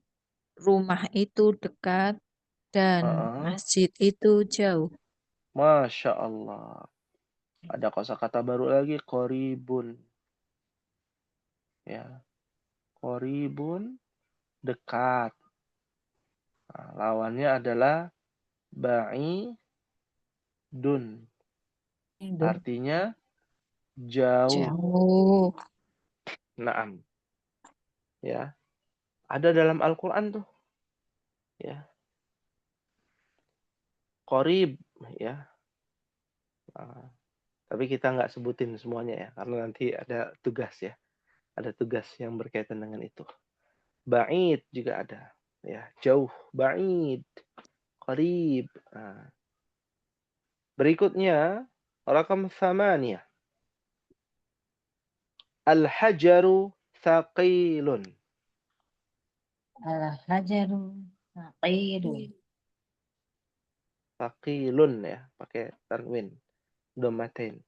Speaker 4: Rumah itu dekat dan masjid itu jauh.
Speaker 1: Masya Allah. Ada kosakata baru lagi, qaribun. Ya, qaribun, dekat. Nah, lawannya adalah ba'idun. Artinya jauh.
Speaker 4: Jauh.
Speaker 1: Naam. Ya. Ada dalam Al-Qur'an tuh. Ya. Qarib, ya. Nah, tapi kita nggak sebutin semuanya ya, karena nanti ada tugas ya. Ada tugas yang berkaitan dengan itu. Ba'id juga ada. Ya, jauh, ba'id, qarib. Nah, berikutnya, rakam thamaniyah. Al-hajaru thaqilun.
Speaker 2: Al-hajaru naqidun.
Speaker 1: Thaqilun ya, pakai tanwin. Domatain.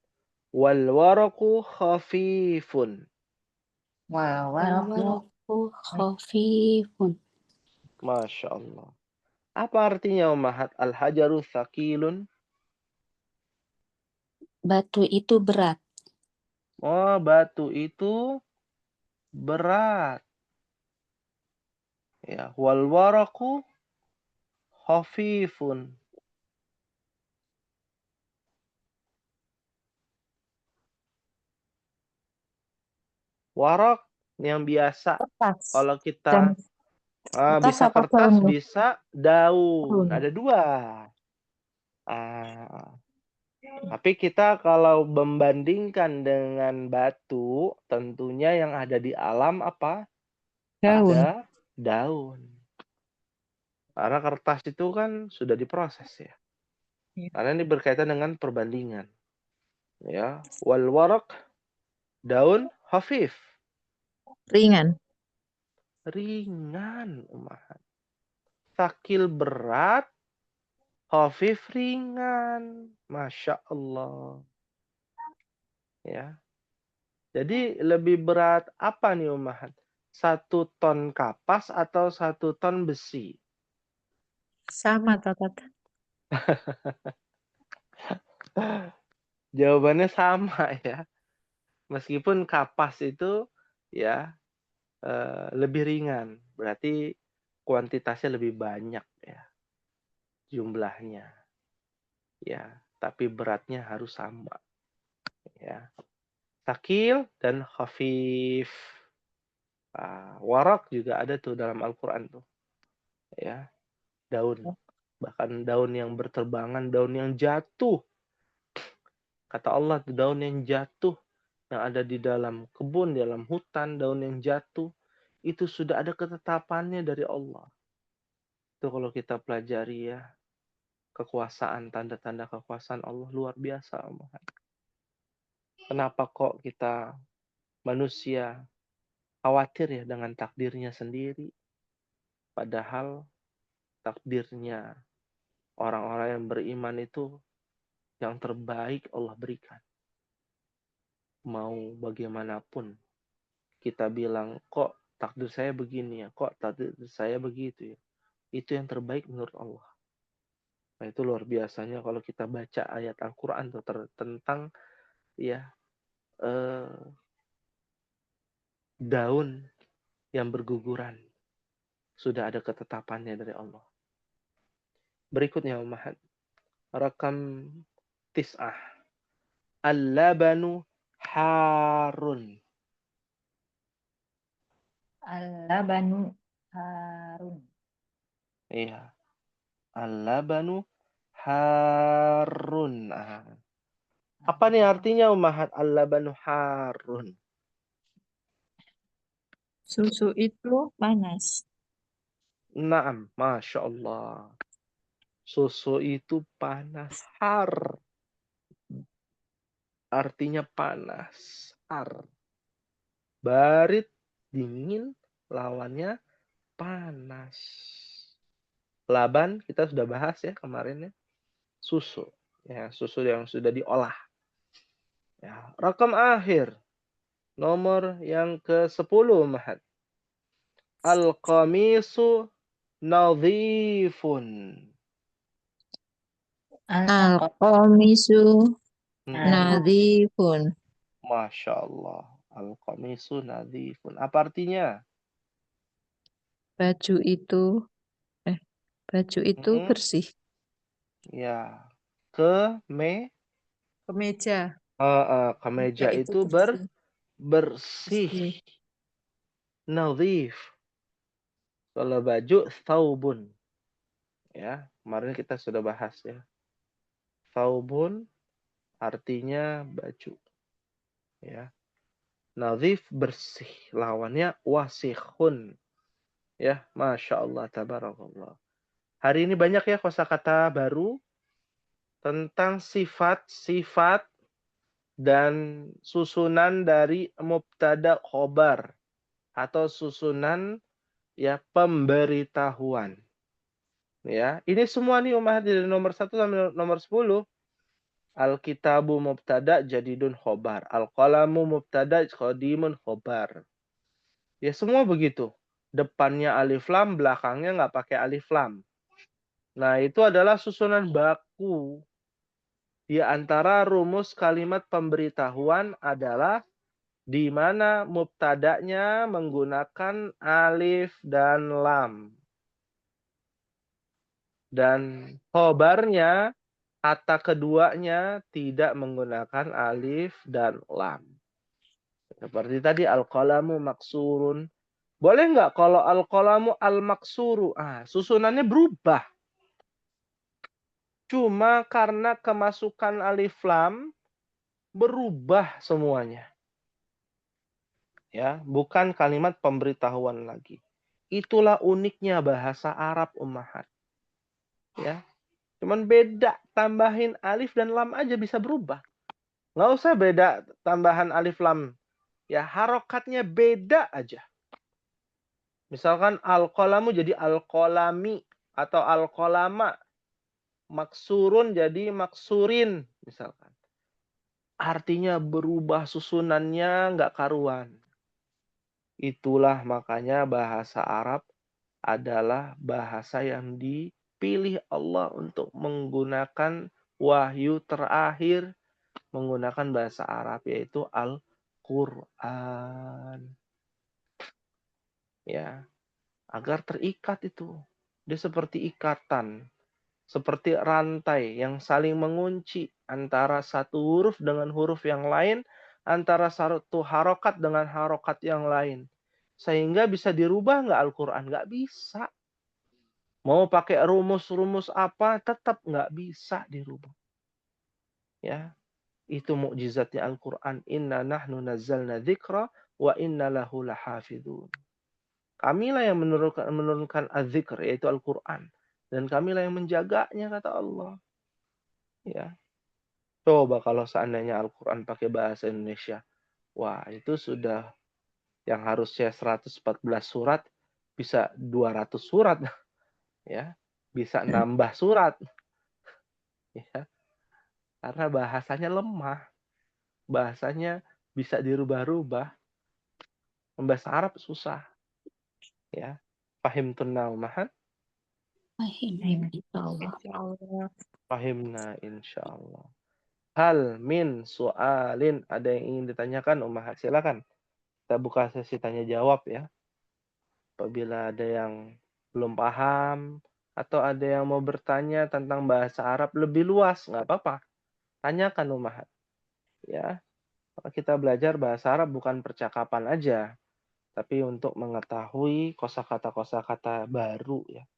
Speaker 1: Wal waraqu khafifun.
Speaker 2: Wal
Speaker 3: Wal
Speaker 2: waraqu
Speaker 3: waraqu khafifun.
Speaker 1: Masya Allah. Apa artinya Ummahat? Al-hajaru thaqilun.
Speaker 3: Batu itu berat.
Speaker 1: Oh, batu itu berat. Ya, wal waraqu khafifun. Warak yang biasa.
Speaker 4: Kertas.
Speaker 1: Kalau
Speaker 4: Dan
Speaker 1: kita
Speaker 4: kertas
Speaker 1: bisa
Speaker 4: apa
Speaker 1: kertas,
Speaker 4: daun?
Speaker 1: bisa daun.
Speaker 4: Daun.
Speaker 1: Ada dua. Tapi kita kalau membandingkan dengan batu, tentunya yang ada di alam apa?
Speaker 4: Daun.
Speaker 1: Ada daun. Karena kertas itu kan sudah diproses ya.
Speaker 4: Ya.
Speaker 1: Karena ini berkaitan dengan perbandingan. Ya, wal warak, daun khafif,
Speaker 4: Ringan.
Speaker 1: ringan, Ummahat. Sakil berat, khafif ringan. Masya Allah. Ya. Jadi lebih berat apa nih Ummahat? 1 ton kapas atau 1 ton besi?
Speaker 4: Sama, Tatat.
Speaker 1: Jawabannya sama ya. Meskipun kapas itu ya lebih ringan, berarti kuantitasnya lebih banyak ya jumlahnya. Ya, tapi beratnya harus sama ya. Sakil dan khafif. Warak juga ada tuh dalam Al-Quran tuh. Ya, daun. Bahkan daun yang berterbangan, daun yang jatuh. Kata Allah, tuh daun yang jatuh, yang ada di dalam kebun, di dalam hutan, daun yang jatuh, itu sudah ada ketetapannya dari Allah. Itu kalau kita pelajari ya, kekuasaan, tanda-tanda kekuasaan Allah luar biasa. Kenapa kok kita manusia khawatir ya dengan takdirnya sendiri? Padahal takdirnya orang-orang yang beriman itu yang terbaik Allah berikan. Mau bagaimanapun kita bilang, kok takdir saya begini ya, kok takdir saya begitu ya. Itu yang terbaik menurut Allah. Nah, itu luar biasanya kalau kita baca ayat Al-Quran tentang ya daun yang berguguran. Sudah ada ketetapannya dari Allah. Berikutnya Ummahat. Rakam tis'ah. Al-labanu harun.
Speaker 2: Al-labanu harun.
Speaker 1: Iya. Al-labanu harun. Apa nih artinya Ummahat al-labanu harun?
Speaker 4: Susu itu panas.
Speaker 1: Naam, Masya Allah. Susu itu panas. Har. Artinya panas. Har. Barit, dingin, lawannya panas. Laban, kita sudah bahas ya kemarin ya. Susu. Ya, susu yang sudah diolah. Ya, rakam akhir. Nomor yang ke-10, Mahat. Al-qamisu nadhifun.
Speaker 4: Al-qamisu
Speaker 1: Hmm,
Speaker 4: nadhifun.
Speaker 1: Masya Allah. Al-qamisu nadhifun. Apa artinya?
Speaker 4: Baju itu
Speaker 1: Hmm,
Speaker 4: bersih.
Speaker 1: ya.
Speaker 4: Kemeja.
Speaker 1: Kemeja
Speaker 4: Itu
Speaker 1: itu
Speaker 4: bersih.
Speaker 1: bersih.
Speaker 4: Bersih.
Speaker 1: Nadhif. Kalau baju, thawbun. Ya, kemarin kita sudah bahas ya. Thawbun artinya baju. Ya. Nadhif bersih. Lawannya wasikhun. Ya, Masya Allah, tabarakallah. Hari ini banyak ya kosakata baru tentang sifat-sifat dan susunan dari mubtada khobar atau susunan ya pemberitahuan. Ya, ini semua nih umat dari nomor 1 sampai nomor 10. Al-kitabu mubtada jadidun khobar. Al-qalamu mubtada qadimun khobar. Ya semua begitu. Depannya alif lam, belakangnya nggak pakai alif lam. Nah, itu adalah susunan baku. Di antara rumus kalimat pemberitahuan adalah di mana mubtada'nya menggunakan alif dan lam. Dan khobarnya, kata keduanya tidak menggunakan alif dan lam. Seperti tadi, al-qalamu maksurun. Boleh nggak kalau al-qalamu al-maksuru? Susunannya berubah. Cuma karena kemasukan alif lam, berubah semuanya. Ya, bukan kalimat pemberitahuan lagi. Itulah uniknya bahasa Arab ummahat. Ya, cuman beda tambahin alif dan lam aja bisa berubah. Nggak usah beda tambahan alif lam. Ya, harokatnya beda aja. Misalkan al-qalamu jadi al-qalami atau al-qalama. Maksurun jadi maksurin misalkan. Artinya berubah susunannya nggak karuan. Itulah makanya bahasa Arab adalah bahasa yang dipilih Allah untuk menggunakan wahyu terakhir menggunakan bahasa Arab yaitu Al-Qur'an. Ya, agar terikat itu. Dia seperti ikatan, seperti rantai yang saling mengunci antara satu huruf dengan huruf yang lain, antara satu harokat dengan harokat yang lain. Sehingga bisa dirubah nggak Al-Quran? Nggak bisa. Mau pakai rumus-rumus apa, tetap nggak bisa dirubah. Ya, itu mukjizatnya Al-Quran. Inna nahnu nazzalna dzikra wa inna lahu lahafidun. Kamilah yang menurunkan az-zikr, yaitu Al-Quran. Dan kamilah yang menjaganya, kata Allah. Ya, coba kalau seandainya Al-Quran pakai bahasa Indonesia. Wah, itu sudah yang harusnya 114 surat, bisa 200 surat. Ya, bisa nambah surat. Ya, karena bahasanya lemah. Bahasanya bisa dirubah-rubah. Bahasa Arab susah. Ya, fahim tunaumahan.
Speaker 3: Fahim, insyaallah.
Speaker 4: Insyaallah.
Speaker 1: Fahimna insyaallah. Hal min soalin, ada yang ingin ditanyakan Ummahat? Silakan. Kita buka sesi tanya jawab ya. Apabila ada yang belum paham atau ada yang mau bertanya tentang bahasa Arab lebih luas, nggak apa-apa. Tanyakan Ummahat. Ya, kita belajar bahasa Arab bukan percakapan aja, tapi untuk mengetahui kosakata-kosakata baru ya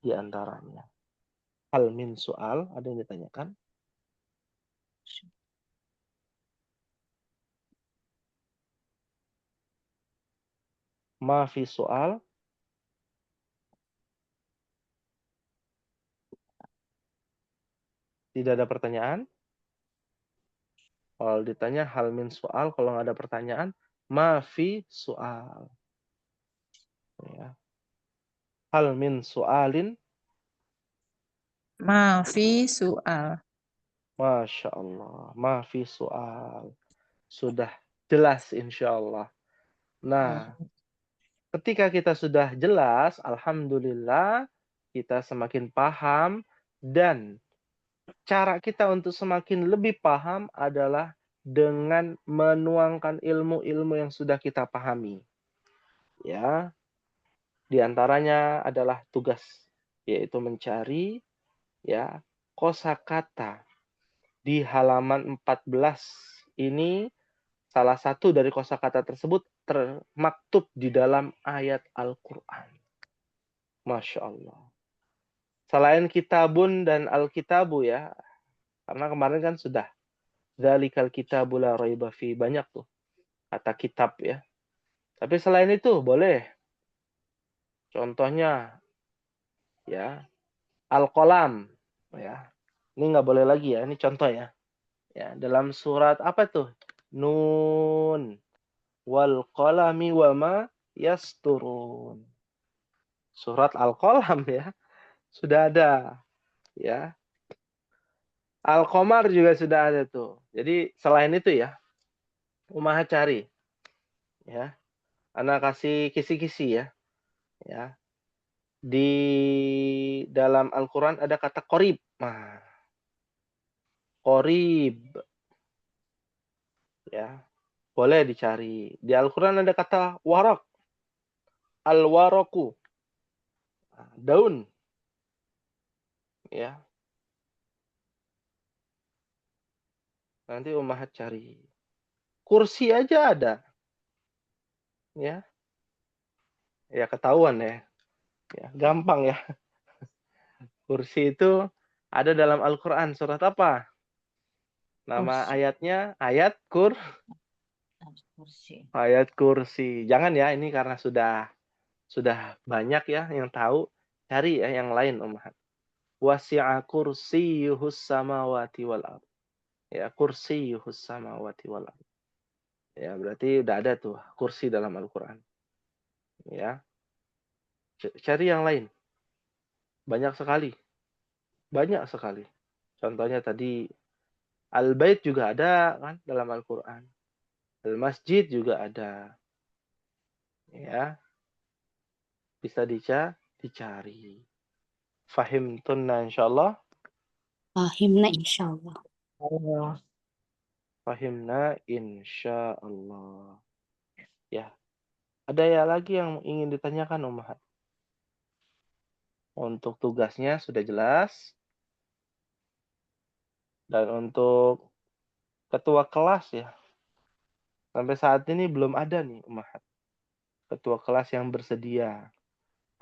Speaker 1: di antaranya. Hal min soal, ada yang ditanyakan? Ma fi soal? Tidak ada pertanyaan? Kalau ditanya hal min soal, kalau nggak ada pertanyaan, ma fi soal. Ya. Hal min soalin?
Speaker 4: Ma fi su'al.
Speaker 1: Masya Allah. Ma fi soal. Sudah jelas insya Allah. Nah, ketika kita sudah jelas, alhamdulillah, kita semakin paham dan cara kita untuk semakin lebih paham adalah dengan menuangkan ilmu-ilmu yang sudah kita pahami. Ya, di antaranya adalah tugas, yaitu mencari ya kosakata di halaman 14 ini. Salah satu dari kosakata tersebut termaktub di dalam ayat Al-Quran. Masya Allah. Selain kitabun dan Alkitabu ya, karena kemarin kan sudah dzalikal kitabu la raiba fi, banyak tuh kata kitab ya. Tapi selain itu boleh. Contohnya ya Al-Qalam ya. Ini nggak boleh lagi ya, ini contoh ya. Ya, dalam surat apa tuh? Nun wal qalami wama yasturun. Surat Al-Qalam ya. Sudah ada ya. Al-Qamar juga sudah ada tuh. Jadi selain itu ya, Ummahat cari ya. Anak kasih kisi-kisi ya. Ya. Di dalam Al-Qur'an ada kata qorib. Nah, qorib ya. Boleh dicari. Di Al-Qur'an ada kata warak. Al-waraku. Daun ya. Nanti Ummahat cari. Kursi aja ada. Ya. Ya ketahuan ya. Ya, gampang ya. Kursi itu ada dalam Al-Qur'an. Surat apa? Nama
Speaker 2: Kursi.
Speaker 1: ayatnya ayat
Speaker 2: Kursi.
Speaker 1: ayat kursi. Jangan ya, ini karena sudah banyak ya yang tahu. Cari ya yang lain Ummahat. Wasi'a kursiyuhus samawati wal ardh. Ya, kursiyuhus samawati wal ardh. Ya, berarti udah ada tuh kursi dalam Al-Qur'an. Ya. Cari yang lain. Banyak sekali. Banyak sekali. Contohnya tadi Al-Bait juga ada kan dalam Al-Qur'an. Al-Masjid juga ada. Ya, bisa dicari. Fahimtunna insyaallah.
Speaker 3: Fahimna, insyaallah.
Speaker 1: Fahimna insyaallah. Ya. Ada ya lagi yang ingin ditanyakan Ummahat? Untuk tugasnya sudah jelas. Dan untuk ketua kelas ya. Sampai saat ini belum ada nih Ummahat. ketua kelas yang bersedia.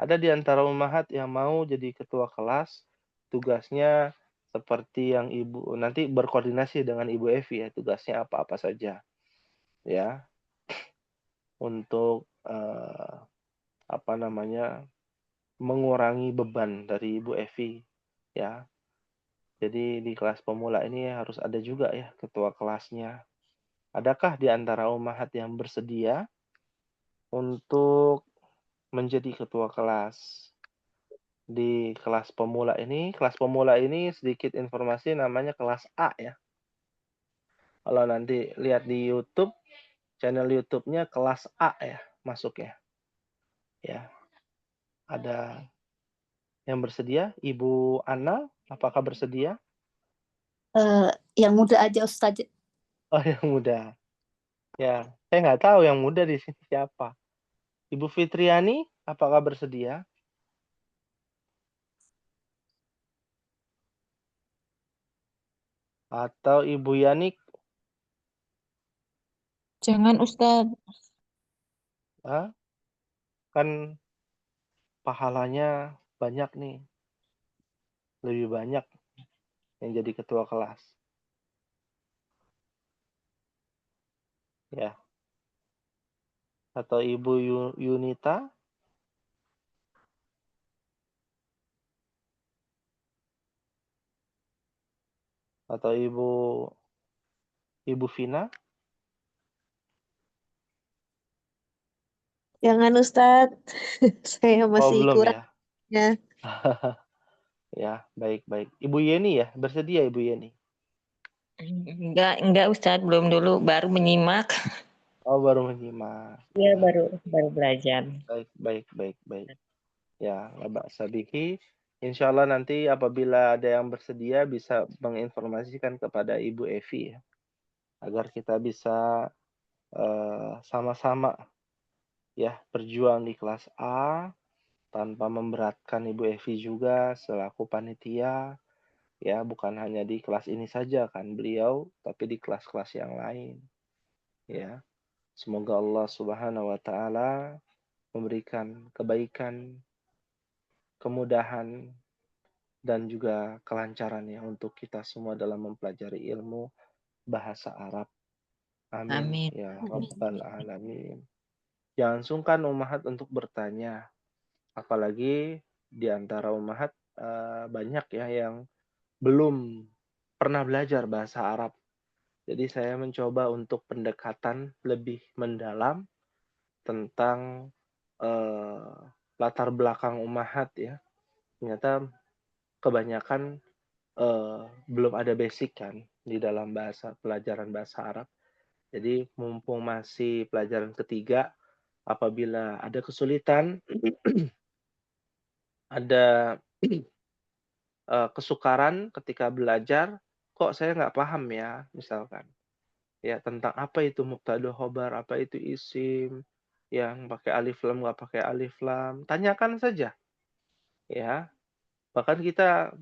Speaker 1: Ada di antara ummahat yang mau jadi ketua kelas, tugasnya seperti yang Ibu nanti berkoordinasi dengan Ibu Evi ya, tugasnya apa-apa saja. Ya, untuk apa namanya? Mengurangi beban dari Ibu Evi ya. Jadi di kelas pemula ini harus ada juga ya ketua kelasnya. Adakah di antara ummahat yang bersedia untuk menjadi ketua kelas di kelas pemula ini? Kelas pemula ini sedikit informasi namanya kelas A ya. Kalau nanti lihat di YouTube, channel YouTube-nya kelas A ya masuknya. Ya, ada yang bersedia? Ibu Ana, apakah bersedia?
Speaker 3: Yang muda aja Ustaz.
Speaker 1: Oh, yang muda. Ya, saya nggak tahu yang muda di sini siapa. Ibu Fitriani, apakah bersedia? Atau Ibu Yanik?
Speaker 2: Jangan Ustaz.
Speaker 1: Ah, kan pahalanya banyak nih. Lebih banyak yang jadi ketua kelas. Ya. Atau Ibu Yunita? Atau Ibu Vina?
Speaker 5: Jangan Ustadz, saya
Speaker 1: Oh,
Speaker 5: masih
Speaker 1: belum
Speaker 5: kurang
Speaker 1: ya.
Speaker 5: ya.
Speaker 1: Ya, baik-baik. Ibu Yeni ya, bersedia Ibu Yeni?
Speaker 2: Enggak Ustaz, belum dulu, baru menyimak.
Speaker 1: Oh, baru menyimak.
Speaker 2: Iya,
Speaker 1: Ya,
Speaker 2: baru belajar.
Speaker 1: baik. Ya, nggak ba'sa bihi. Insya Allah nanti apabila ada yang bersedia bisa menginformasikan kepada Ibu Evi ya, agar kita bisa sama-sama ya berjuang di kelas A tanpa memberatkan Ibu Evi juga selaku panitia ya, bukan hanya di kelas ini saja kan beliau, tapi di kelas-kelas yang lain ya. Semoga Allah Subhanahu wa taala memberikan kebaikan, kemudahan dan juga kelancaran ya untuk kita semua dalam mempelajari ilmu bahasa Arab. Amin
Speaker 2: Amin.
Speaker 1: ya rabbal alamin. Jangan sungkan ummahat untuk bertanya, apalagi di antara ummahat banyak ya yang belum pernah belajar bahasa Arab. Jadi saya mencoba untuk pendekatan lebih mendalam tentang latar belakang ummahat ya. Ternyata kebanyakan belum ada basic kan di dalam pelajaran bahasa Arab. Jadi mumpung masih pelajaran ketiga, apabila ada kesulitan, ada kesukaran ketika belajar, kok saya nggak paham ya, misalkan. Ya, tentang apa itu mubtada khobar, apa itu isim, yang pakai alif lam, nggak pakai alif lam, tanyakan saja. Ya, bahkan kita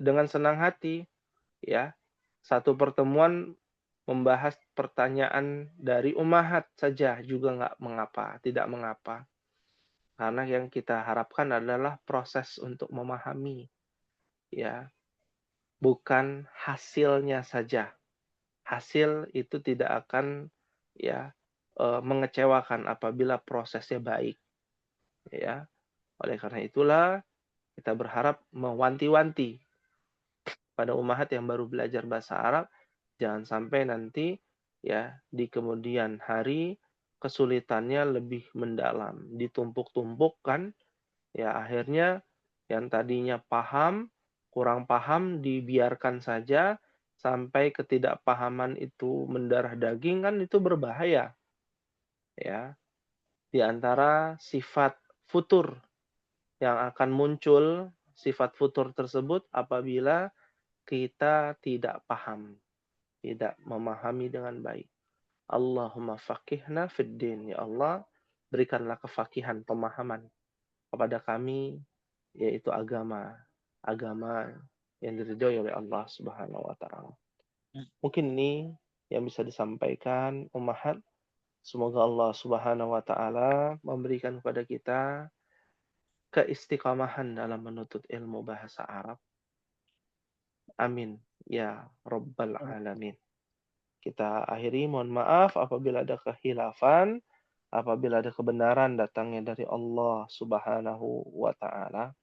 Speaker 1: dengan senang hati, ya, satu pertemuan membahas pertanyaan dari ummahat saja juga nggak mengapa, tidak mengapa. Karena yang kita harapkan adalah proses untuk memahami, ya, bukan hasilnya saja. Hasil itu tidak akan ya mengecewakan apabila prosesnya baik, ya. Oleh karena itulah kita berharap mewanti-wanti pada ummahat yang baru belajar bahasa Arab, jangan sampai nanti ya di kemudian hari kesulitannya lebih mendalam, ditumpuk-tumpuk kan, ya akhirnya yang tadinya paham, kurang paham dibiarkan saja sampai ketidakpahaman itu mendarah daging kan itu berbahaya. Ya, di antara sifat futur yang akan muncul, sifat futur tersebut apabila kita tidak paham, tidak memahami dengan baik. Allahumma faqihna fid din. Ya Allah, berikanlah kefakihan, pemahaman kepada kami, yaitu agama. Agama yang diridhoi oleh Allah Subhanahu wa taala. Mungkin ini yang bisa disampaikan ummahat. Semoga Allah Subhanahu wa taala memberikan kepada kita keistiqamahan dalam menuntut ilmu bahasa Arab. Amin ya rabbal alamin. Kita akhiri, mohon maaf apabila ada khilafan, apabila ada kebenaran datangnya dari Allah Subhanahu wa taala.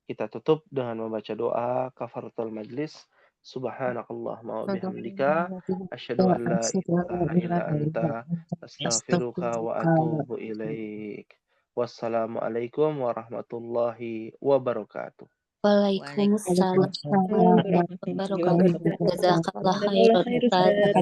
Speaker 1: Kita tutup dengan membaca doa kafaratul majlis. Subhanakallahumma wa bihamdika asyhadu an la ilaha illa anta astaghfiruka wa atubu ilaik. Wassalamualaikum warahmatullahi wabarakatuh.
Speaker 3: Waalaikumsalam
Speaker 2: Waalaikumsalam
Speaker 3: warahmatullahi wabarakatuh. Jazakallah khairan Ustaz.